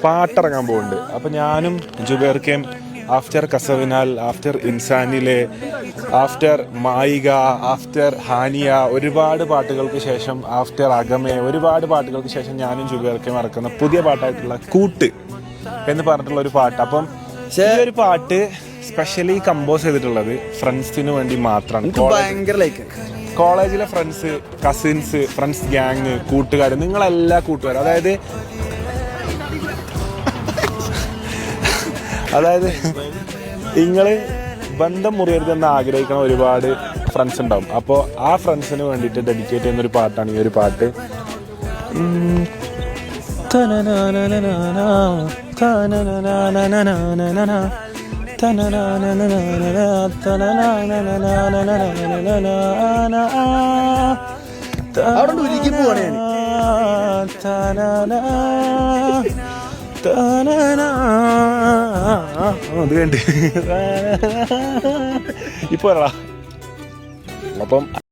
പാട്ടിറങ്ങാൻ പോകുന്നുണ്ട്. അപ്പം ഞാനും ജുബേർക്കയും ആഫ്റ്റർ കസവിനാൽ, ആഫ്റ്റർ ഇൻസാനിലെ, ആഫ്റ്റർ മായിക, ആഫ്റ്റർ ഹാനിയ, ഒരുപാട് പാട്ടുകൾക്ക് ശേഷം, ആഫ്റ്റർ അഗമേ, ഒരുപാട് പാട്ടുകൾക്ക് ശേഷം ഞാനും ജുബേർക്കയും ഇറക്കുന്ന പുതിയ പാട്ടായിട്ടുള്ള കൂട്ട് എന്ന് പറഞ്ഞിട്ടുള്ള ഒരു പാട്ട്. അപ്പം ഈ ഒരു പാട്ട് സ്പെഷ്യലി കമ്പോസ് ചെയ്തിട്ടുള്ളത് ഫ്രണ്ട്സിന് വേണ്ടി മാത്രമാണ്. കോളേജിലെ ഫ്രണ്ട്സ്, കസിൻസ്, ഫ്രണ്ട്സ് ഗ്യാങ്, കൂട്ടുകാർ, നിങ്ങളെല്ലാ കൂട്ടുകാരും, അതായത് നിങ്ങൾ ബന്ധം മുറിയരുതെന്ന് ആഗ്രഹിക്കുന്ന ഒരുപാട് ഫ്രണ്ട്സ് ഉണ്ടാവും. അപ്പോൾ ആ ഫ്രണ്ട്സിന് വേണ്ടിയിട്ട് ഡെഡിക്കേറ്റ് ചെയ്യുന്നൊരു പാട്ടാണ് ഈ ഒരു പാട്ട്. അത് കണ്ട് ഇപ്പൊ അപ്പം